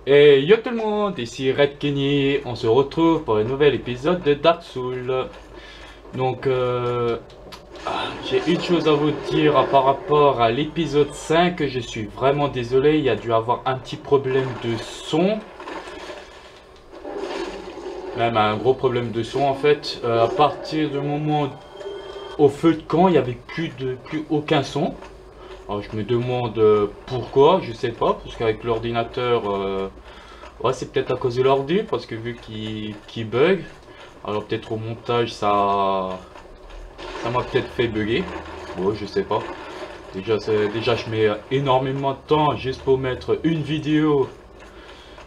Et yo tout le monde, ici Red Kenny, on se retrouve pour un nouvel épisode de Dark Souls. Donc j'ai une chose à vous dire par rapport à l'épisode 5, je suis vraiment désolé, il y a dû avoir un petit problème de son. Même un gros problème de son en fait. À partir du moment au feu de camp, il n'y avait plus aucun son. Alors je me demande pourquoi, je sais pas, parce qu'avec l'ordinateur... ouais, c'est peut-être à cause de l'ordi, parce que vu qu'il bug, alors peut-être au montage ça m'a peut-être fait bugger. Bon, je sais pas. Déjà je mets énormément de temps juste pour mettre une vidéo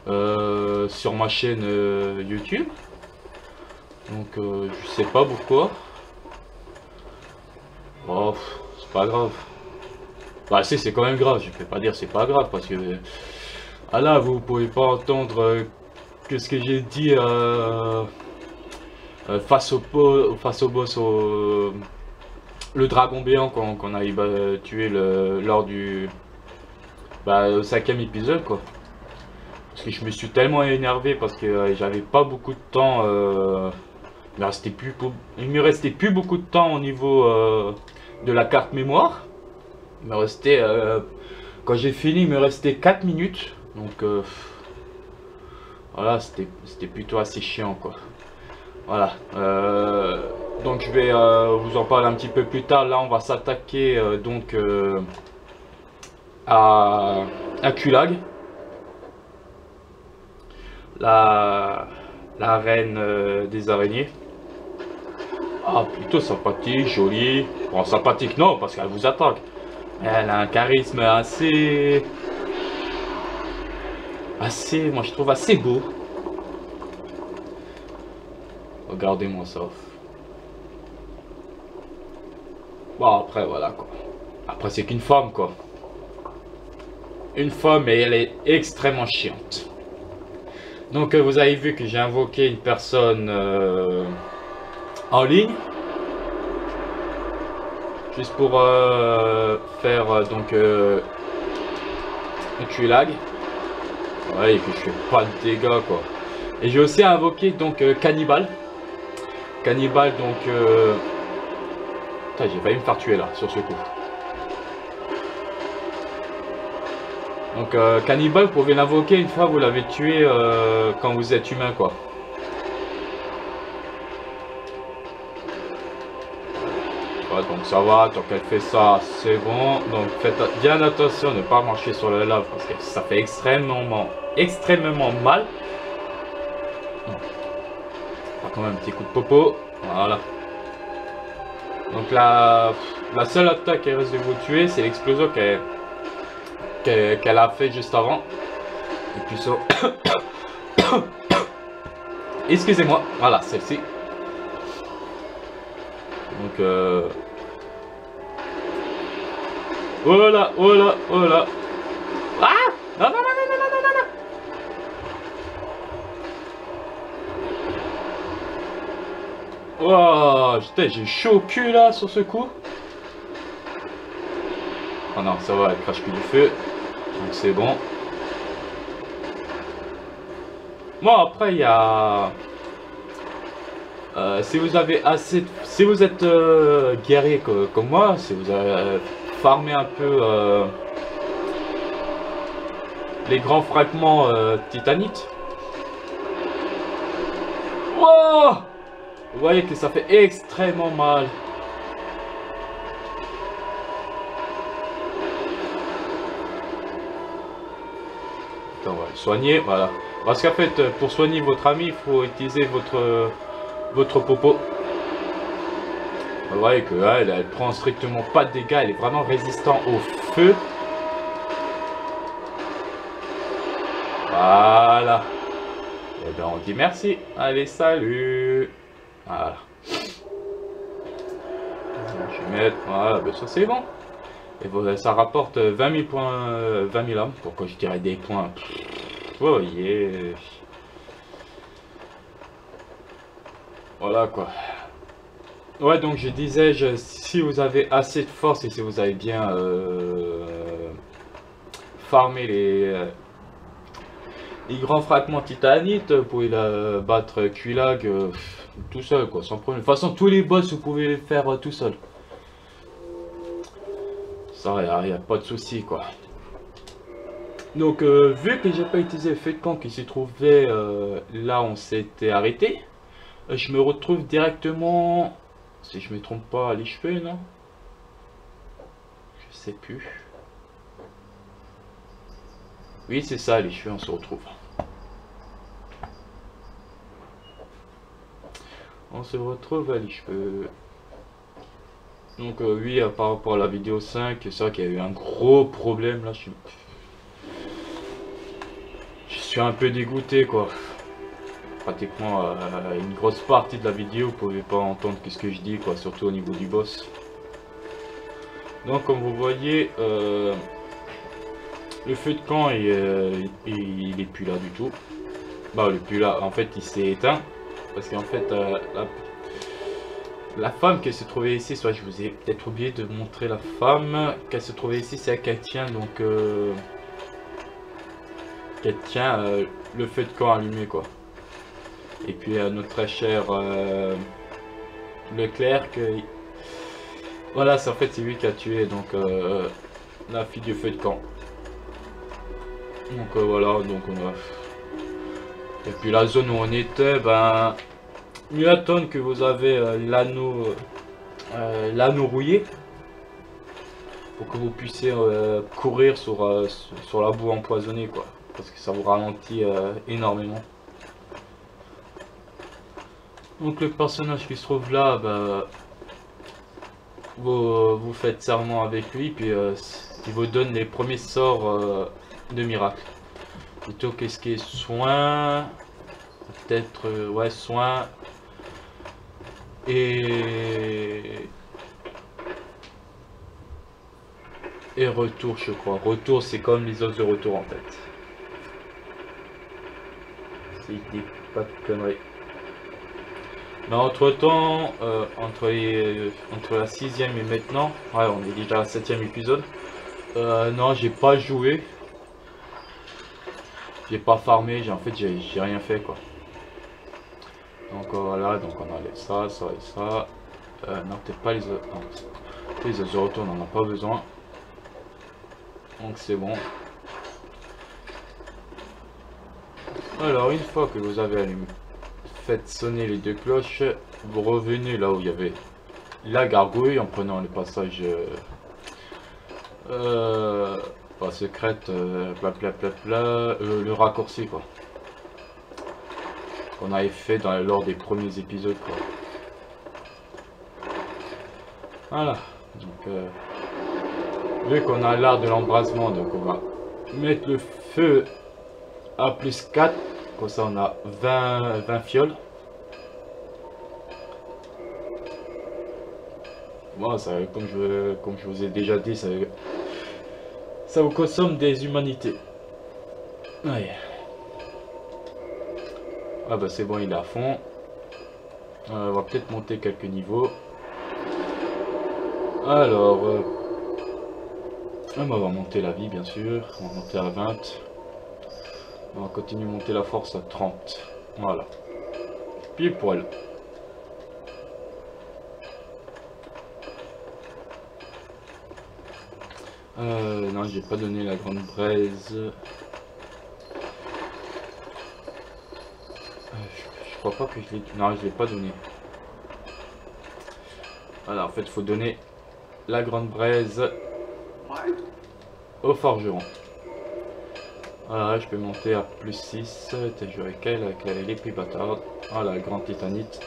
sur ma chaîne YouTube. Donc je sais pas pourquoi. Oh, c'est pas grave. Bah si, c'est quand même grave, je peux pas dire c'est pas grave parce que... Ah là, vous pouvez pas entendre que ce que j'ai dit face au boss, le dragon béant qu'on a tué lors du 5e épisode quoi. Parce que je me suis tellement énervé parce que j'avais pas beaucoup de temps, il me restait plus beaucoup de temps au niveau de la carte mémoire. Il me restait, quand j'ai fini, il me restait 4 minutes. Donc voilà, c'était plutôt assez chiant quoi. Voilà. Donc je vais vous en parler un petit peu plus tard. Là on va s'attaquer donc à Kulag. La reine des araignées. Ah plutôt sympathique, jolie. Bon sympathique non parce qu'elle vous attaque. Elle a un charisme assez, moi je trouve assez beau. Regardez-moi ça. Bon après voilà quoi. Après c'est qu'une femme quoi. Une femme et elle est extrêmement chiante. Donc vous avez vu que j'ai invoqué une personne en ligne. Juste pour faire donc un Kulag. Ouais, et puis je fais pas de dégâts quoi. Et j'ai aussi invoqué donc Cannibal. Cannibal donc... Putain, j'ai failli me faire tuer là, sur ce coup. Donc Cannibal, vous pouvez l'invoquer une fois vous l'avez tué quand vous êtes humain quoi. Ouais, donc ça va, tant qu'elle fait ça, c'est bon. Donc faites bien attention de ne pas marcher sur la lave parce que ça fait extrêmement mal. Quand même un petit coup de popo, voilà. Donc la seule attaque qui reste de vous tuer, c'est l'explosion qu'elle a fait juste avant. Et puis ça... Excusez-moi, voilà, celle-ci. Donc voilà, voilà, voilà. Ah non, non, non, non, non, non, non, non. Oh, putain, j'ai chaud au cul là sur ce coup. Oh non, ça va, elle crache plus du feu. Donc c'est bon. Bon, après, il y a... si vous avez assez... Si vous êtes guerrier comme moi, si vous avez farmé un peu les grands fragments titanites. Oh, vous voyez que ça fait extrêmement mal. Attends, on va le soigner, voilà. Parce qu'en fait, pour soigner votre ami, il faut utiliser votre popo. Vous voyez que elle prend strictement pas de dégâts, elle est vraiment résistante au feu. Voilà. Et bien on dit merci. Allez, salut. Voilà. Je vais mettre, voilà, ben ça c'est bon. Et voilà, ça rapporte 20 000 points, 20 000 âmes. Pourquoi je dirais des points? Vous voyez. Voilà quoi. Ouais, donc je disais, si vous avez assez de force et si vous avez bien farmé les grands fragments titanite, vous pouvez la battre Quilag tout seul quoi, sans problème. De toute façon tous les boss vous pouvez les faire tout seul. Ça y a pas de souci quoi. Donc vu que j'ai pas utilisé le feu de camp qui se trouvait là où on s'était arrêté, je me retrouve directement, si je me trompe pas, à l'Icheveux, non? Je sais plus. Oui c'est ça, les cheveux on se retrouve. On se retrouve à l'Icheveux. Donc oui, par rapport à la vidéo 5, c'est vrai qu'il y a eu un gros problème là. Je suis un peu dégoûté quoi. Pratiquement une grosse partie de la vidéo, vous pouvez pas entendre ce que je dis quoi, surtout au niveau du boss. Donc comme vous voyez, le feu de camp il est plus là du tout. Bah il est plus là, en fait il s'est éteint. Parce qu'en fait la femme qui se trouvait ici, soit je vous ai peut-être oublié de montrer la femme qui se trouvait ici, c'est elle qui tient donc qui tient le feu de camp allumé quoi. Et puis notre très cher Leclerc, voilà, c'est en fait c'est lui qui a tué donc la fille du feu de camp. Donc voilà, donc on a... Et puis la zone où on était, ben mieux attendre que vous avez l'anneau rouillé pour que vous puissiez courir sur la boue empoisonnée quoi, parce que ça vous ralentit énormément. Donc le personnage qui se trouve là, bah, vous faites serment avec lui, puis il vous donne les premiers sorts de miracle. Plutôt qu'est-ce qui est soin, peut-être ouais soin et retour je crois. Retour c'est comme les os de retour en fait. Si je dis pas de conneries. Mais entre temps, entre la 6ème et maintenant, ouais on est déjà à 7ème épisode, non j'ai pas joué, j'ai pas farmé, en fait j'ai rien fait quoi. Donc voilà, donc on enlève ça, ça et ça, non peut-être pas les autres, les autres retours on n'en a pas besoin, donc c'est bon. Alors une fois que vous avez allumé, faites sonner les deux cloches, vous revenez là où il y avait la gargouille en prenant le passage pas secrète, le raccourci quoi, qu'on avait fait lors des premiers épisodes quoi. Voilà, donc vu qu'on a l'art de l'embrasement, donc on va mettre le feu à plus 4, comme ça on a 20 fioles. Bon, ça, comme je vous ai déjà dit, ça vous consomme des humanités. Ouais. Ah bah c'est bon, il est à fond. On va peut-être monter quelques niveaux. Alors, on va monter la vie bien sûr, on va monter à 20. On va continuer à monter la force à 30. Voilà. Pile poil. Non, j'ai pas donné la grande braise. Je crois pas que je l'ai... Non, je l'ai pas donné. Voilà, en fait, il faut donner la grande braise au forgeron. Voilà, je peux monter à plus 6. T'es joué avec elle, avec les prix bâtards. Voilà, grande titanite.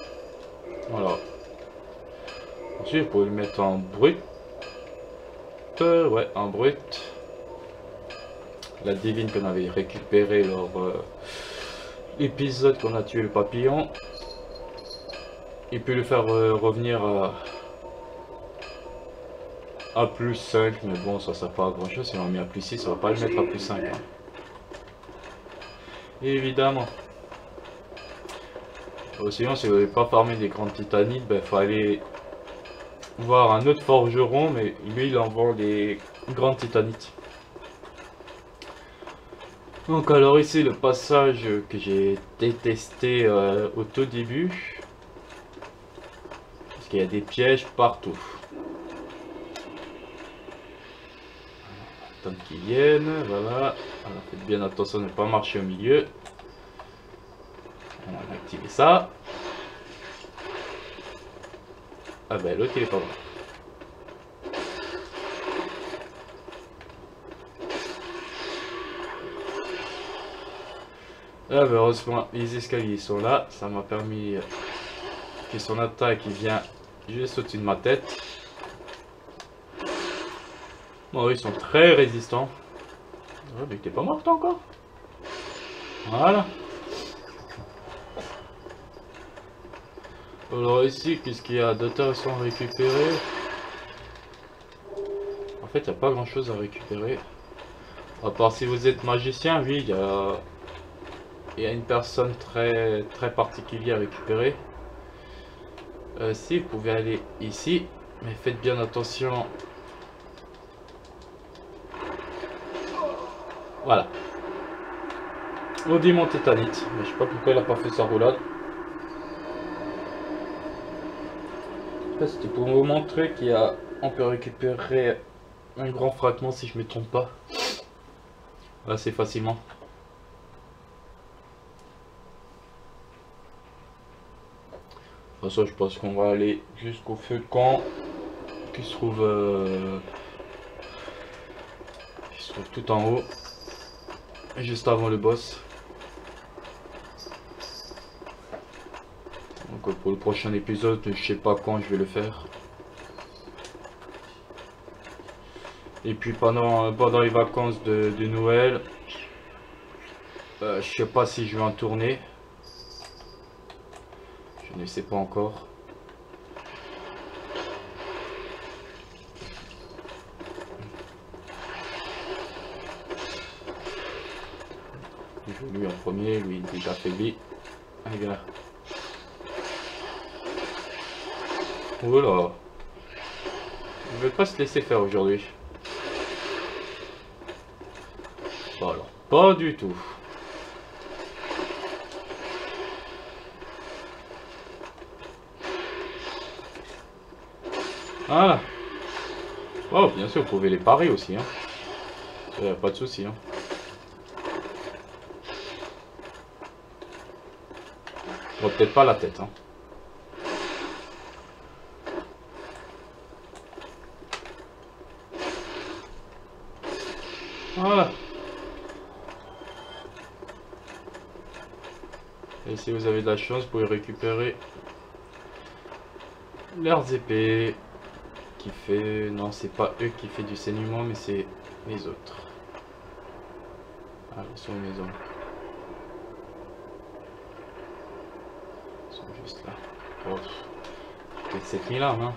Voilà. Ensuite, vous pouvez le mettre en brut. Ouais, en brut. La divine qu'on avait récupérée lors l'épisode qu'on a tué le papillon. Il peut le faire revenir à plus 5, mais bon, ça sert pas à grand chose. Si on met à plus 6, ça va pas le mettre à plus 5. Hein. Évidemment. Sinon, si vous n'avez pas farmé des grandes titanites, il faut aller voir un autre forgeron, mais lui il en vend des grandes titanites. Donc alors ici le passage que j'ai détesté au tout début. Parce qu'il y a des pièges partout. Attendre qu'ils viennent, voilà. Alors faites bien attention de ne pas marcher au milieu. On va activer ça. Ah ben l'autre il est pas bon. Ah ben heureusement les escaliers sont là. Ça m'a permis que son attaque il vient juste au-dessus de ma tête. Bon ils sont très résistants. Ouais, mais t'es pas mort toi encore. Voilà. Alors ici, qu'est-ce qu'il y a d'intéressant à récupérer? En fait, il n'y a pas grand chose à récupérer. À part si vous êtes magicien, oui, il y a une personne très particulière à récupérer. Si, vous pouvez aller ici, mais faites bien attention. Voilà. Au démon tétanite. Mais je sais pas pourquoi il a pas fait sa roulade. C'était pour vous montrer on peut récupérer un grand fragment si je me trompe pas. Assez facilement. De toute façon, je pense qu'on va aller jusqu'au feu de camp qui se trouve tout en haut, juste avant le boss. Donc pour le prochain épisode, je sais pas quand je vais le faire. Et puis pendant les vacances de Noël, je sais pas si je vais en tourner. Je ne sais pas encore. Je joue lui en premier, lui il est déjà affaibli. Allez, là. Voilà. Ils veulent pas se laisser faire aujourd'hui. Bon alors, pas du tout. Voilà. Oh, bien sûr, vous pouvez les parer aussi. Hein. Pas de souci. Hein. Bon, peut-être pas la tête. Hein. Voilà. Et si vous avez de la chance, vous pouvez récupérer leurs épées. Qui fait... Non, c'est pas eux qui fait du saignement, mais c'est les autres. Ah, ils sont une maison. Ils sont juste là. Oh, peut-être cette nuit-là, hein.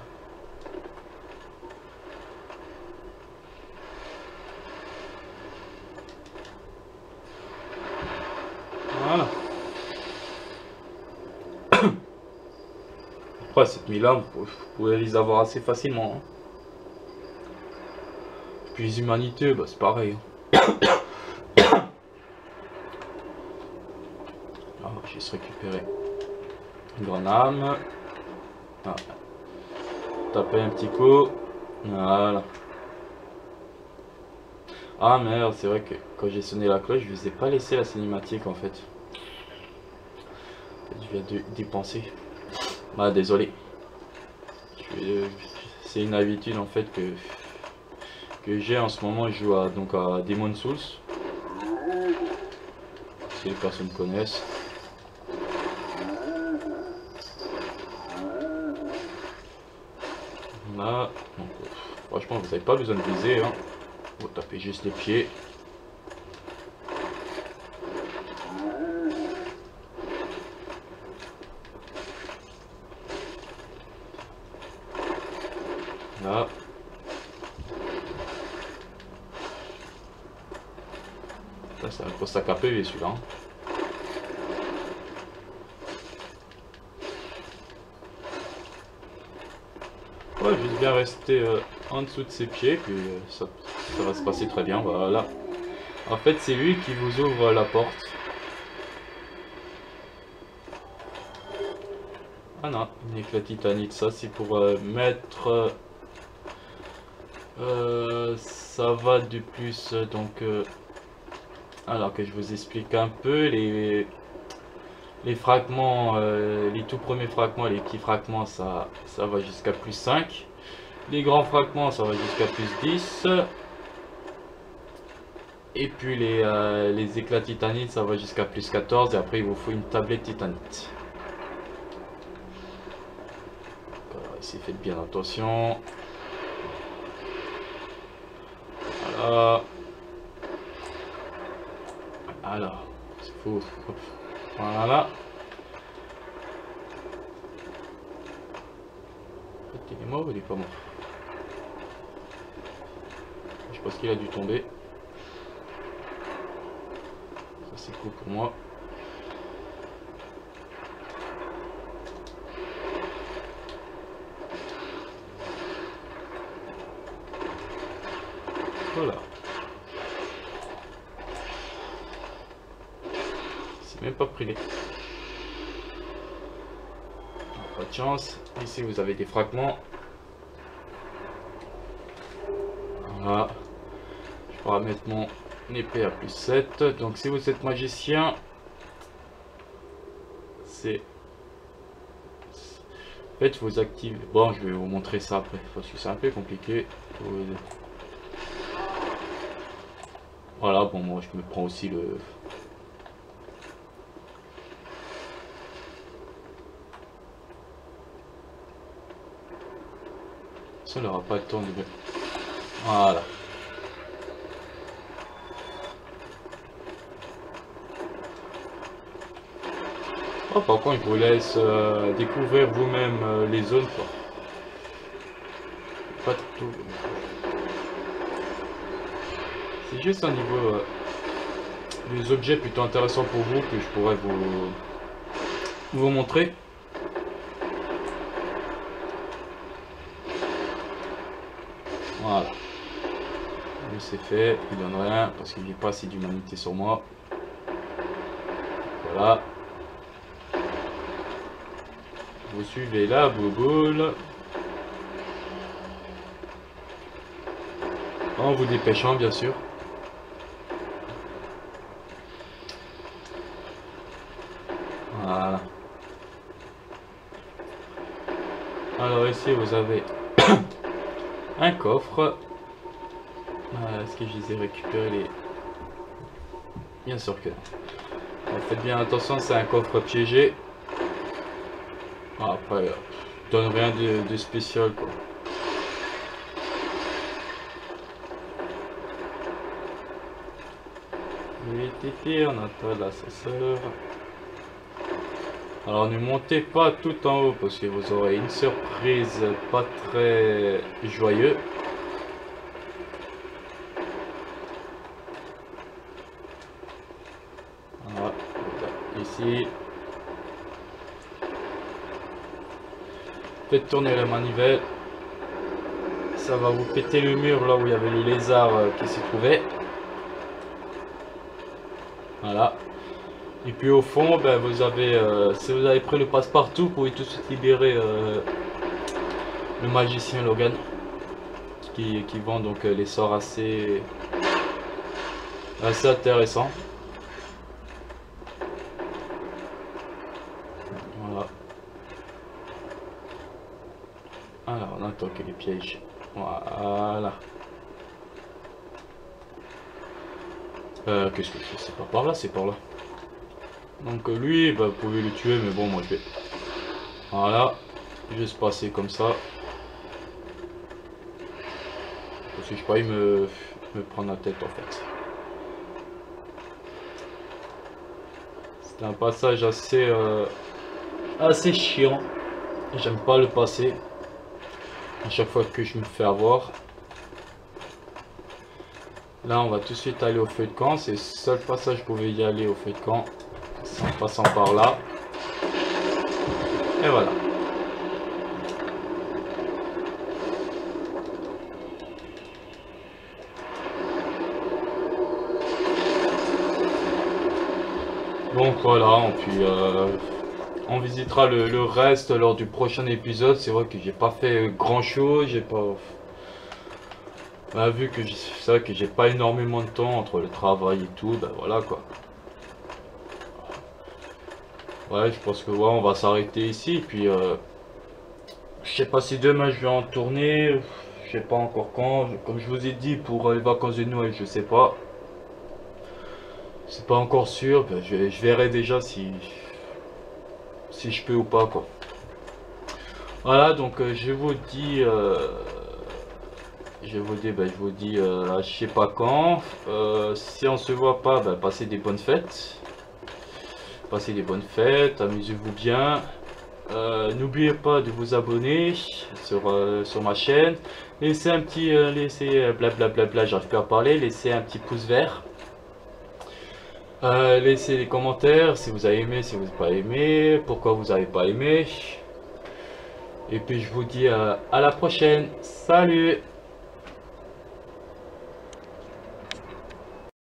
Voilà. Après, cette nuit-là, vous pouvez les avoir assez facilement. Hein. Puis les humanités, bah, c'est pareil. Hein. Ah, j'ai juste récupéré une grande âme. Ah. Taper un petit coup. Voilà. Ah merde, c'est vrai que quand j'ai sonné la cloche, je vous ai pas laissé la cinématique en fait. Je viens d'y penser. Ah désolé. C'est une habitude en fait que j'ai en ce moment. Je joue à Demon's Souls. Si les personnes connaissent. Là, donc, franchement vous n'avez pas besoin de viser. Hein. Vous tapez juste les pieds. Là. Ça, c'est un gros sac à PV celui-là. Hein. Ouais, juste bien rester en dessous de ses pieds, puis ça va se passer très bien, voilà. En fait, c'est lui qui vous ouvre la porte. Ah non, une éclat titanite, ça c'est pour mettre... ça va de plus, donc... alors que je vous explique un peu, les fragments, les tout premiers fragments, les petits fragments, ça va jusqu'à plus 5. Les grands fragments, ça va jusqu'à plus 10. Et puis les éclats titanites, ça va jusqu'à plus 14. Et après, il vous faut une tablette titanite. Alors, ici, faites bien attention. Voilà. Alors, il faut... Voilà. Il est mort ou il est pas mort? Je pense qu'il a dû tomber. Ça c'est cool pour moi. Voilà. C'est même pas pris les... Pas de chance. Ici vous avez des fragments. Voilà. Je pourrais mettre mon épée à plus 7. Donc si vous êtes magicien, c'est... En fait vous activez... Bon, je vais vous montrer ça après, parce que c'est un peu compliqué. Voilà, bon moi je me prends aussi le... Ça n'aura pas le temps de... Voilà. Oh, par contre, je vous laisse découvrir vous-même les zones, quoi. Pas tout. C'est juste un niveau des objets plutôt intéressants pour vous que je pourrais vous montrer. Voilà. Lui c'est fait, il donne rien parce qu'il n'y a pas assez d'humanité sur moi. Voilà. Vous suivez la bouboule. En vous dépêchant bien sûr. Voilà. Alors ici vous avez un coffre. Est-ce que je les ai récupérés les... Bien sûr que... faites bien attention, c'est un coffre piégé. Après, donne rien de spécial quoi. On attend l'ascenseur. Alors ne montez pas tout en haut parce que vous aurez une surprise pas très joyeuse. Voilà, ici. Faites tourner la manivelle. Ça va vous péter le mur là où il y avait le lézard qui s'y trouvait. Voilà. Et puis au fond, ben, vous avez, si vous avez pris le passe-partout, vous pouvez tout de suite libérer le magicien Logan qui vend donc les sorts assez intéressants. Voilà. Alors on attend que les pièges. Voilà. Qu'est-ce que je fais? C'est pas par là, c'est par là. Donc lui, bah, vous pouvez le tuer, mais bon, moi je vais... Voilà. Juste passer comme ça. Parce que je crois qu'il me prendre la tête en fait. C'est un passage assez chiant. J'aime pas le passer. À chaque fois que je me fais avoir. Là on va tout de suite aller au feu de camp. C'est le seul passage que vous pouvez y aller au feu de camp. En passant par là. Et voilà. Donc voilà, et puis on visitera le reste lors du prochain épisode. C'est vrai que j'ai pas fait grand chose, j'ai pas... Bah, vu que c'est vrai que j'ai pas énormément de temps entre le travail et tout, bah voilà quoi. Ouais, je pense que ouais, on va s'arrêter ici, et puis je sais pas si demain je vais en tourner, je sais pas encore quand, comme je vous ai dit pour les vacances de Noël, je sais pas. C'est pas encore sûr, bah, je verrai déjà si je peux ou pas quoi. Voilà, donc je vous dis je sais pas quand. Si on se voit pas, bah, passez des bonnes fêtes. Passez des bonnes fêtes, amusez-vous bien. N'oubliez pas de vous abonner sur ma chaîne. Laissez un petit, blablabla, j'arrive plus à parler. Laissez un petit pouce vert. Laissez les commentaires si vous avez aimé, si vous n'avez pas aimé, pourquoi vous n'avez pas aimé. Et puis je vous dis à la prochaine. Salut!